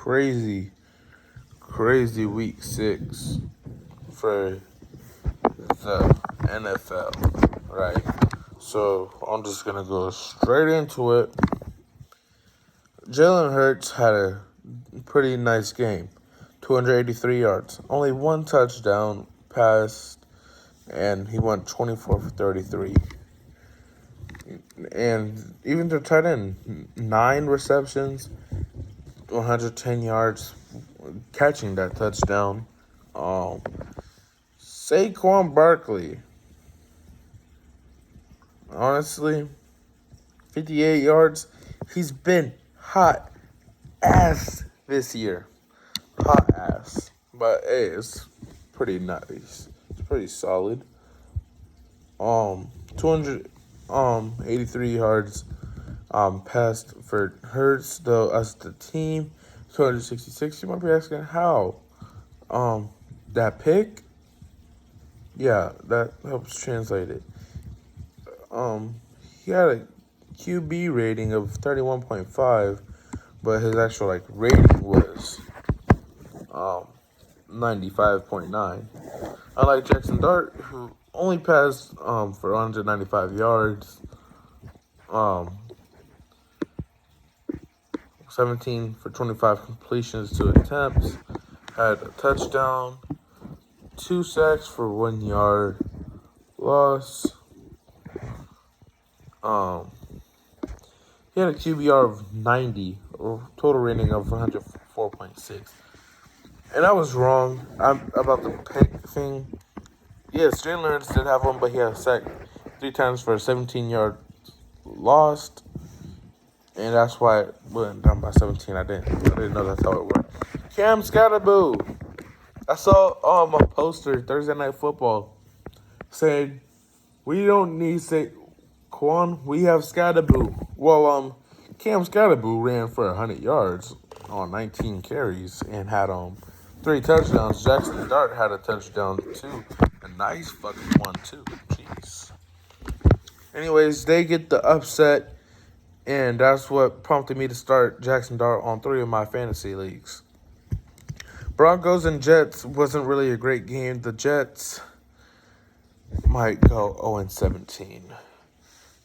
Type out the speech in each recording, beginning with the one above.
crazy week 6 for the NFL, right? So I'm just gonna go straight into it. Jalen Hurts had a pretty nice game, 283 yards, only one touchdown pass, and he went 24 for 33. And even the tight end, 9 receptions, 110 yards, catching that touchdown. Um, Saquon Barkley, honestly, 58 yards. He's been hot ass this year. Hot ass. But hey, it's pretty nice. It's pretty solid. 283 yards passed for Hurts, though, as the team. 266. You might be asking how. That pick, yeah, that helps translate it. He had a QB rating of 31.5, but his actual rating was 95.9. Unlike Jackson Dart, who only passed for 195 yards, 17 for 25 completions to attempts, had a touchdown, 2 sacks for 1 yard loss. He had a QBR of 90, or total rating of 104.6. And I was wrong about the pick thing. Yes, Jalen Hurts did have one, but he had a sack 3 times for a 17-yard lost. And that's why it went down by 17. I didn't know that's how it worked. Cam Scatterboo. I saw a poster Thursday Night Football saying, "We don't need Saquon, we have Scatterboo." Well, Cam Scatterboo ran for 100 yards on 19 carries and had 3 touchdowns. Jackson Dart had a touchdown too. A nice fucking one too. Jeez. Anyways, they get the upset, and that's what prompted me to start Jackson Dart on 3 of my fantasy leagues. Broncos and Jets wasn't really a great game. The Jets might go 0-17.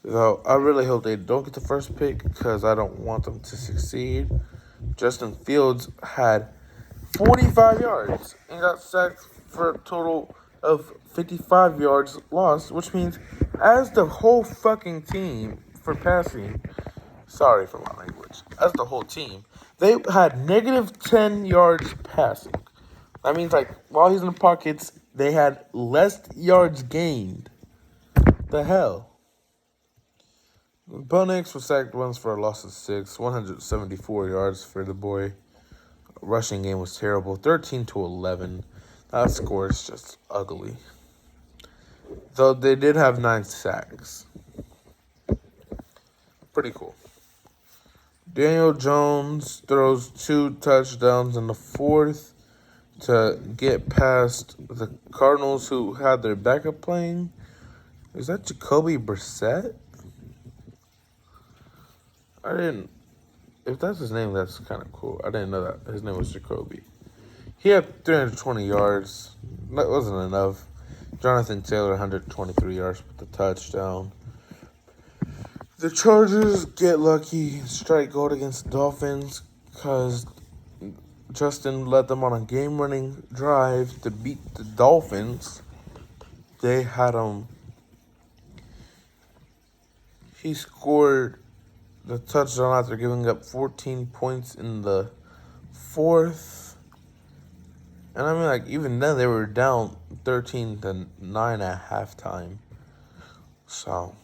Though I really hope they don't get the first pick because I don't want them to succeed. Justin Fields had 45 yards and got sacked for a total of 55 yards lost, which means as the whole fucking team for passing, sorry for my language, as the whole team, they had negative 10 yards passing. That means while he's in the pockets, they had less yards gained. The hell? Bo Nix was sacked once for a loss of 6, 174 yards for the boy. Rushing game was terrible, 13-11. That score is just ugly. Though they did have 9 sacks. Pretty cool. Daniel Jones throws 2 touchdowns in the 4th to get past the Cardinals, who had their backup playing. Is that Jacoby Brissett? If that's his name, that's kind of cool. I didn't know that his name was Jacoby. He had 320 yards. That wasn't enough. Jonathan Taylor, 123 yards with the touchdown. The Chargers get lucky, strike gold against the Dolphins because Justin led them on a game-winning drive to beat the Dolphins. They had he scored the touchdown after giving up 14 points in the 4th. And I mean, even then they were down 13-9 at halftime. So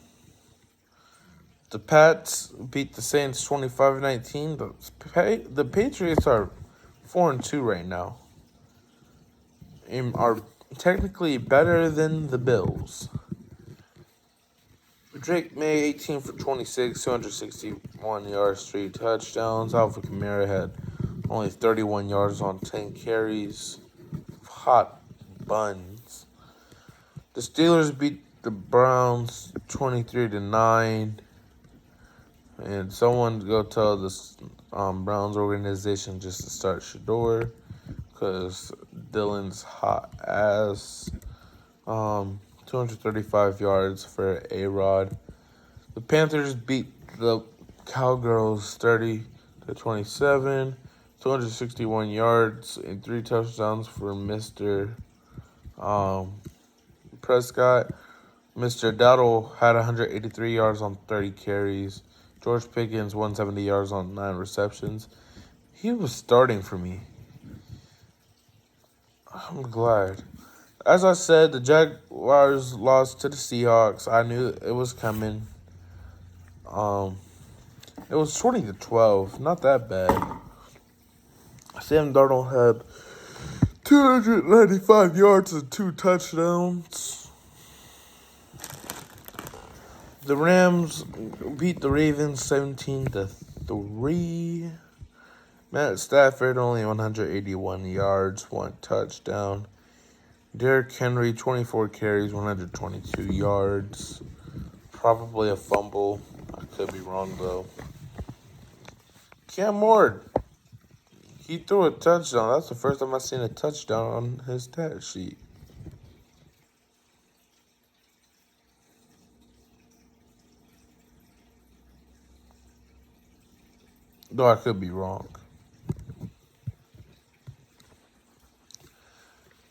the Pats beat the Saints 25-19. The Patriots are 4-2 right now. And are technically better than the Bills. Drake May, 18 for 26, 261 yards, 3 touchdowns. Alvin Kamara had only 31 yards on 10 carries. Hot buns. The Steelers beat the Browns 23-9. And someone go tell this Browns organization just to start Shador, because Dylan's hot ass. 235 yards for A-Rod. The Panthers beat the Cowgirls 30-27. 261 yards and 3 touchdowns for Mr. Prescott. Mr. Dowdle had 183 yards on 30 carries. George Pickens, 170 yards on 9 receptions. He was starting for me. I'm glad. As I said, the Jaguars lost to the Seahawks. I knew it was coming. It was 20-12. Not that bad. Sam Darnold had 295 yards and 2 touchdowns. The Rams beat the Ravens 17-3. Matt Stafford only 181 yards, 1 touchdown. Derrick Henry 24 carries, 122 yards. Probably a fumble. I could be wrong though. Cam Ward, he threw a touchdown. That's the first time I've seen a touchdown on his stat sheet. Though I could be wrong.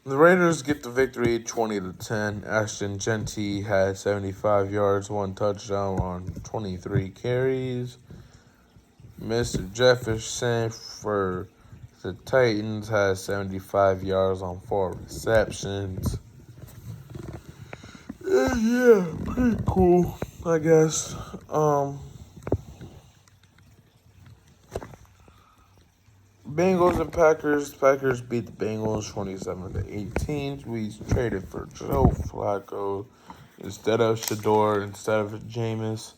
The Raiders get the victory 20-10. Ashton Genty had 75 yards, 1 touchdown on 23 carries. Mr. Jefferson for the Titans had 75 yards on 4 receptions. Yeah, pretty cool, I guess. Bengals and Packers. Packers beat the Bengals 27-18. We traded for Joe Flacco instead of Shador, instead of Jameis.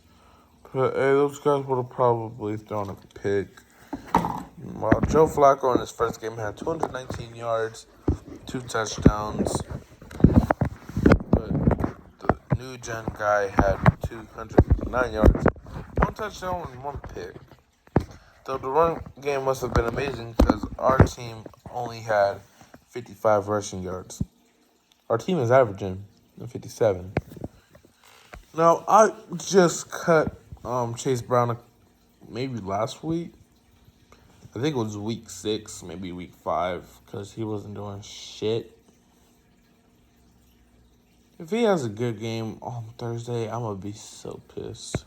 But hey, those guys would have probably thrown a pick. While Joe Flacco in his first game had 219 yards, 2 touchdowns. But the new gen guy had 209 yards, 1 touchdown and 1 pick. So the run game must have been amazing because our team only had 55 rushing yards. Our team is averaging 57. Now, I just cut Chase Brown maybe last week. I think it was week 6, maybe week 5, because he wasn't doing shit. If he has a good game on Thursday, I'm going to be so pissed.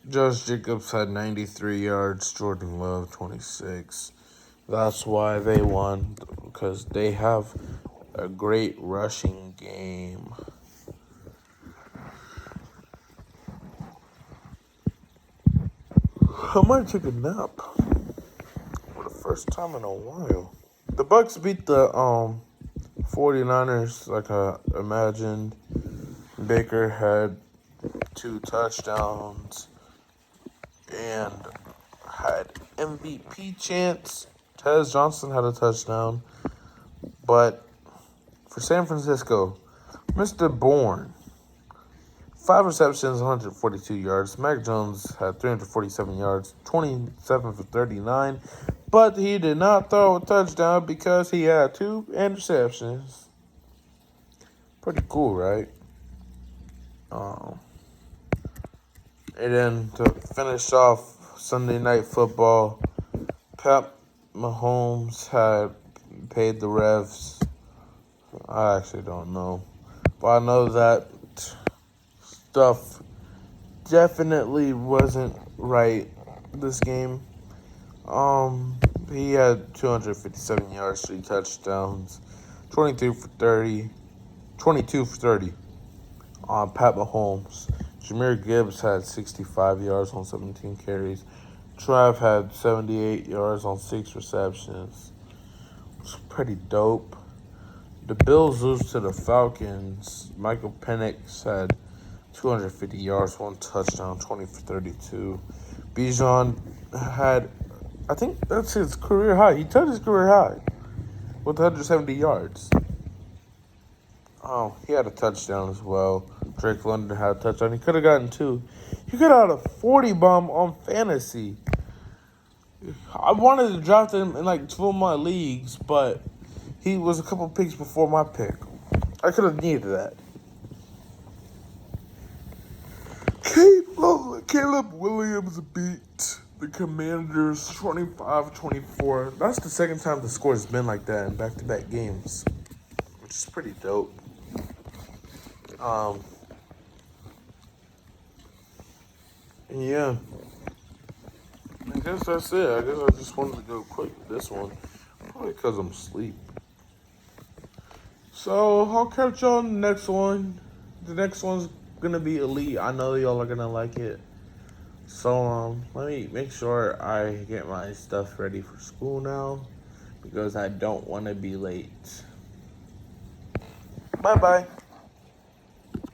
Josh Jacobs had 93 yards, Jordan Love 26. That's why they won, because they have a great rushing game. I might take a nap for the first time in a while. The Bucks beat the 49ers like I imagined. Baker had 2 touchdowns and had MVP chance. Tez Johnson had a touchdown. But for San Francisco, Mr. Bourne, 5 receptions, 142 yards. Mac Jones had 347 yards, 27 for 39. But he did not throw a touchdown because he had 2 interceptions. Pretty cool, right? And then to finish off Sunday Night Football, Pat Mahomes had paid the refs. I actually don't know. But I know that stuff definitely wasn't right this game. He had 257 yards, 3 touchdowns, 22 for 30. Pat Mahomes. Jahmyr Gibbs had 65 yards on 17 carries. Trav had 78 yards on 6 receptions. It's pretty dope. The Bills lose to the Falcons. Michael Penix had 250 yards, 1 touchdown, 20 for 32. Bijan had, I think that's his career high. He touched his career high with 170 yards. Oh, he had a touchdown as well. Drake London had a touchdown. He could have gotten 2. He could have had a 40 bomb on fantasy. I wanted to draft him in like 2 of my leagues, but he was a couple picks before my pick. I could have needed that. Caleb Williams beat the Commanders 25-24. That's the second time the score has been like that in back-to-back games, which is pretty dope. Yeah. I guess that's it. I guess I just wanted to go quick with this one. Probably because I'm asleep. So, I'll catch y'all on the next one. The next one's gonna be elite. I know y'all are gonna like it. So, let me make sure I get my stuff ready for school now because I don't want to be late. Bye-bye.